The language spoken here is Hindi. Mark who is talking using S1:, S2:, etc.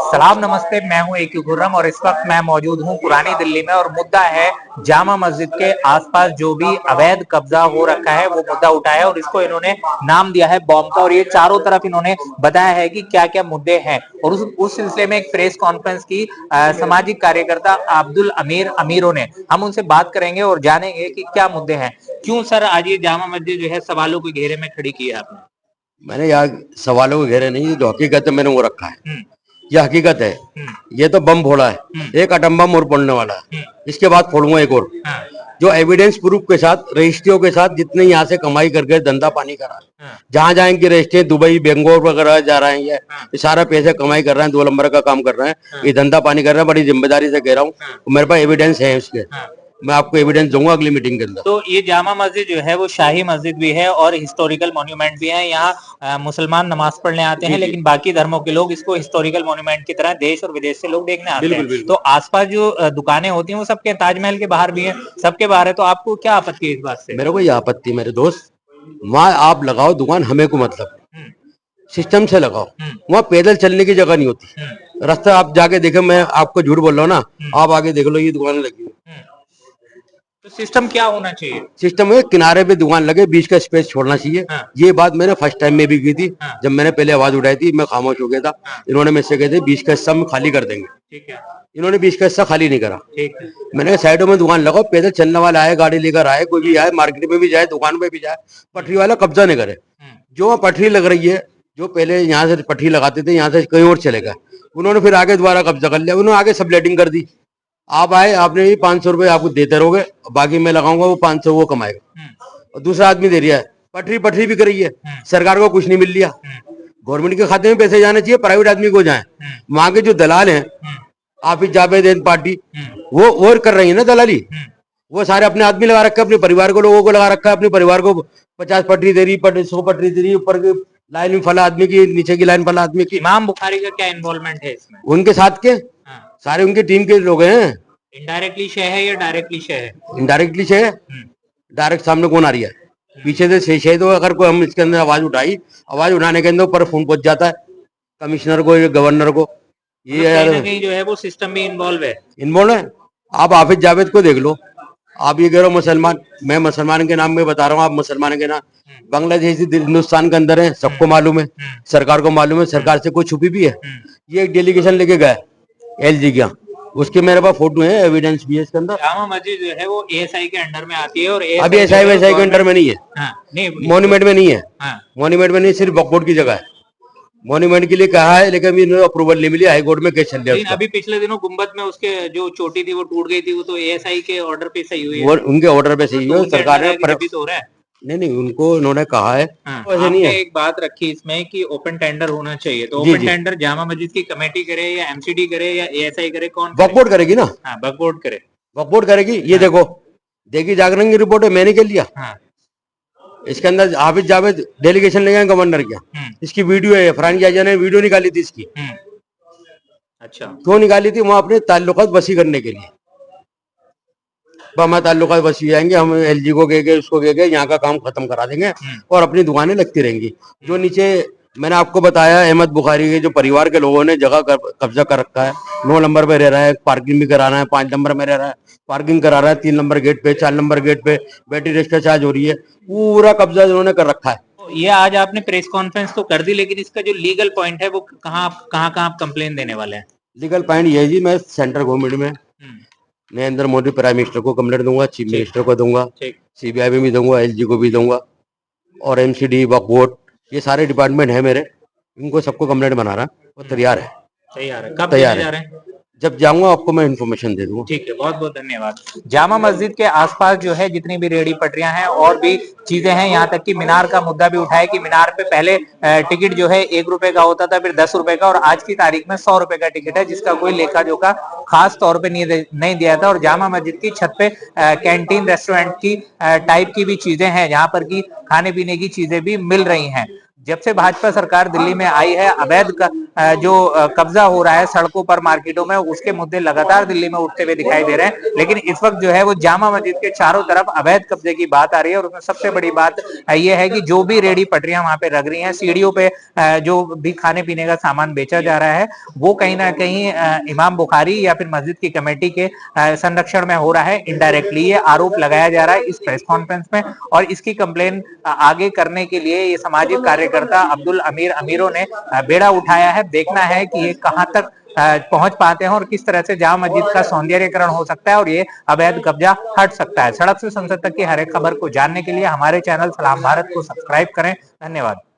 S1: सलाम नमस्ते, मैं हूं ए.क्यू खुर्रम और इस वक्त मैं मौजूद हूं पुरानी दिल्ली में और मुद्दा है जामा मस्जिद के आसपास जो भी अवैध कब्जा हो रखा है वो मुद्दा उठाया और इसको इन्होंने नाम दिया है बॉम्ब का। और ये चारों तरफ इन्होंने बताया है कि क्या क्या मुद्दे हैं और उस सिलसिले में एक प्रेस कॉन्फ्रेंस की सामाजिक कार्यकर्ता अब्दुल अमीरों ने। हम उनसे बात करेंगे और जानेंगे कि क्या मुद्दे हैं। क्यों सर आज ये जामा मस्जिद जो है सवालों के घेरे में खड़ी की है आपने?
S2: मैंने यहाँ सवालों के घेरे नहीं, जो हकीकत है मैंने वो रखा है। ये हकीकत है। ये तो बम फोड़ा है, एक एटम बम और फोड़ने वाला है, इसके बाद फोड़ूंगा एक और। जो एविडेंस प्रूफ के साथ, रजिस्ट्रियों के साथ, जितने यहाँ से कमाई करके धंधा पानी करा है, जहाँ जहाँ इनकी रजिस्ट्री दुबई बेंगलोर वगैरह जा रहे हैं, ये सारा पैसे कमाई कर रहे हैं, 2 नंबर का काम कर रहे हैं, ये धंधा पानी कर रहे हैं। बड़ी जिम्मेदारी से कह रहा हूँ, मेरे पास एविडेंस है उसके, मैं आपको एविडेंस दूंगा अगली मीटिंग के अंदर।
S1: तो ये जामा मस्जिद जो है वो शाही मस्जिद भी है और हिस्टोरिकल मॉन्यूमेंट भी है। यहाँ मुसलमान नमाज पढ़ने आते हैं, लेकिन बाकी धर्मों के लोग इसको हिस्टोरिकल मॉन्यूमेंट की तरह देश और विदेश से लोग देखने आते हैं। तो आसपास जो दुकानें होती हैं वो सबके ताजमहल के बाहर भी है, सबके बाहर है। तो आपको क्या आपत्ति है इस बात से?
S2: मेरे को ये आपत्ति, मेरे दोस्त, वहाँ आप लगाओ दुकान, हमें को मतलब सिस्टम से लगाओ। वहाँ पैदल चलने की जगह नहीं होती। रास्ता आप जाके देखे, मैं आपको झूठ बोल रहा हूँ ना, आप आगे देख लो, ये दुकान लगी है।
S1: तो सिस्टम क्या होना चाहिए?
S2: सिस्टम है किनारे पे दुकान लगे, बीच का स्पेस छोड़ना चाहिए। ये बात मैंने फर्स्ट टाइम में भी की थी। जब मैंने पहले आवाज उठाई थी मैं खामोश हो गया था। इन्होंने मुझसे कहे थे बीच का हिस्सा हम खाली कर देंगे।
S1: ठीक है।
S2: इन्होंने बीच का हिस्सा खाली नहीं करा।
S1: ठीक है।
S2: मैंने कहा साइडों में दुकान लगाओ, पैदल चलने वाला आए, गाड़ी लेकर आए, कोई भी आए, मार्केट में भी जाए, दुकान पे भी जाए, पटरी वाला कब्जा नहीं करे। जो वहाँ पटरी लग रही है, जो पहले यहाँ से पटरी लगाते थे, यहाँ से कहीं और चले गए, उन्होंने फिर आगे दोबारा कब्जा कर लिया। उन्होंने आगे सब लेटिंग कर दी। आप आए, आपने भी 500 रुपए आपको देते रहोगे, बाकी मैं लगाऊंगा, वो 500 वो कमाएगा और दूसरा आदमी दे रहा है। पटरी भी कर रही है, सरकार को कुछ नहीं मिल लिया। गवर्नमेंट के खाते में पैसे जाने चाहिए, प्राइवेट आदमी को जाए। वहां के जो दलाल हैं, हाफिज जावेद पार्टी, वो कर रही है ना दलाली। वो सारे अपने आदमी लगा रखा है, अपने परिवार को, लोगों को लगा रखा है। अपने परिवार को 50 पटरी दे रही, 100 पटरी दे रही, ऊपर की लाइन में फला आदमी की, नीचे की लाइन फला आदमी की।
S1: इमाम बुखारी का क्या इन्वॉल्वमेंट है इसमें?
S2: उनके साथ के सारे उनकी टीम के लोग हैं।
S1: इनडायरेक्टली शेयर है या डायरेक्टली शेयर है?
S2: इनडायरेक्टली शेयर है। डायरेक्ट सामने कौन आ रही है? पीछे से शेयर। तो अगर कोई हम इसके अंदर आवाज उठाई, आवाज उठाने के अंदर ऊपर फोन पहुंच जाता है कमिश्नर को या गवर्नर को। ये
S1: कहीं ना कहीं जो है वो सिस्टम भी इन्वॉल्व है।
S2: आप हाफिज जावेद को देख लो। आप ये कह रहे हो मुसलमान, मैं मुसलमान के नाम में बता रहा हूँ, आप मुसलमान के नाम। बांग्लादेश हिंदुस्तान के अंदर है, सबको मालूम है, सरकार को मालूम है, सरकार से कोई छुपी भी है। ये एक डेलीगेशन लेके गए LG का, उसके मेरे पास फोटो है, एविडेंस भी है इसके अंदर।
S1: जामा मस्जिद जो है वो ASI के अंडर में आती है और
S2: अभी एसआई वैसाई के अंडर में नहीं है, मॉन्यूमेंट में नहीं है। मॉन्यूमेंट में नहीं, सिर्फ वक्फ बोर्ड की जगह है। मॉन्यूमेंट के लिए कहा है, लेकिन अभी अप्रूवल नहीं मिली, हाई कोर्ट में केस चल रहा है।
S1: अभी पिछले दिनों गुम्बद में उसके जो चोटी थी वो टूट गई थी, वो तो ASI के ऑर्डर पे सही हुई है।
S2: वो उनके ऑर्डर पे सही हुई, सरकार ने
S1: तो हो रहा है।
S2: नहीं, उनको उन्होंने कहा है।
S1: वैसे नहीं है। एक बात रखी इसमें कि ओपन टेंडर होना चाहिए, तो ओपन टेंडर जामा मस्जिद की कमेटी करे या MCD करे या ASI करे, कौन?
S2: वक्फ बोर्ड करेगी ना।
S1: वक्फ बोर्ड करे,
S2: वक्फ बोर्ड करेगी। ये देखो, देखी जागरण की रिपोर्ट है, मैंने क्या लिया। इसके अंदर हाफिज जावेद डेलीगेशन ले गए गवर्नर क्या, इसकी वीडियो है, फरहान जायजा ने वीडियो निकाली थी इसकी।
S1: अच्छा,
S2: क्यों निकाली थी? वहां अपने ताल्लुकात वसी करने के लिए। हमारे ताल्लुकात वसी जाएंगे, हम LG को कह गए, उसको कह गए, यहाँ का काम खत्म करा देंगे और अपनी दुकानें लगती रहेंगी। जो नीचे मैंने आपको बताया, अहमद बुखारी के जो परिवार के लोगों ने जगह कब्जा कर रखा है, 9 नंबर पे रह रहा है, पार्किंग भी कराना है, 5 नंबर में रह रहा है, पार्किंग करा रहा है, 3 नंबर गेट पे, 4 नंबर गेट पे बैटरी रजिस्टर चार्ज हो रही है, पूरा कब्जा उन्होंने कर रखा है।
S1: ये आज आपने प्रेस कॉन्फ्रेंस तो कर दी, लेकिन इसका जो लीगल पॉइंट है वो कहाँ आप कंप्लेन देने वाले हैं?
S2: लीगल पॉइंट ये जी, मैं सेंट्रल गवर्नमेंट में नरेंद्र मोदी प्राइम मिनिस्टर को कंप्लेंट दूंगा, चीफ मिनिस्टर को दूंगा, CBI में भी दूंगा, LG को भी दूंगा और MCD, वक्फ बोर्ड, ये सारे डिपार्टमेंट है मेरे, इनको सबको कंप्लेंट बना रहा है और तैयार है।
S1: कब तैयार है?
S2: जब जाऊंगा आपको मैं इन्फॉर्मेशन दे दूंगा।
S1: ठीक है, बहुत बहुत धन्यवाद। जामा मस्जिद के आसपास जो है जितनी भी रेहड़ी पटरियां हैं और भी चीजें हैं, यहाँ तक कि मीनार का मुद्दा भी उठाया कि मीनार पे पहले टिकट जो है 1 रुपए का होता था, फिर 10 रुपए का, और आज की तारीख में 100 रुपए का टिकट है, जिसका कोई लेखा जोखा खास तौर पे नहीं दिया था। और जामा मस्जिद की छत पे कैंटीन रेस्टोरेंट की टाइप की भी चीजें हैं, जहाँ पर की खाने पीने की चीजें भी मिल रही हैं। जब से भाजपा सरकार दिल्ली में आई है, अवैध जो कब्जा हो रहा है सड़कों पर, मार्केटों में, उसके मुद्दे लगातार दिल्ली में उठते हुए दिखाई दे रहे हैं। लेकिन इस वक्त जो है वो जामा मस्जिद के चारों तरफ अवैध कब्जे की बात आ रही है। और उसमें सबसे बड़ी बात यह है कि जो भी रेडी पटरियां वहां पे लग रही हैं, सीढ़ियों पे जो भी खाने पीने का सामान बेचा जा रहा है, वो कहीं ना कहीं इमाम बुखारी या फिर मस्जिद की कमेटी के संरक्षण में हो रहा है। इनडायरेक्टली ये आरोप लगाया जा रहा है इस प्रेस कॉन्फ्रेंस में। और इसकी कंप्लेन आगे करने के लिए ये सामाजिक कार्यकर्ता अब्दुल अमीर अमीरों ने बेड़ा उठाया है। देखना है कि ये कहां तक पहुंच पाते हैं और किस तरह से जामा मस्जिद का सौंदर्यीकरण हो सकता है और ये अवैध कब्जा हट सकता है। सड़क से संसद तक की हर एक खबर को जानने के लिए हमारे चैनल सलाम भारत को सब्सक्राइब करें। धन्यवाद।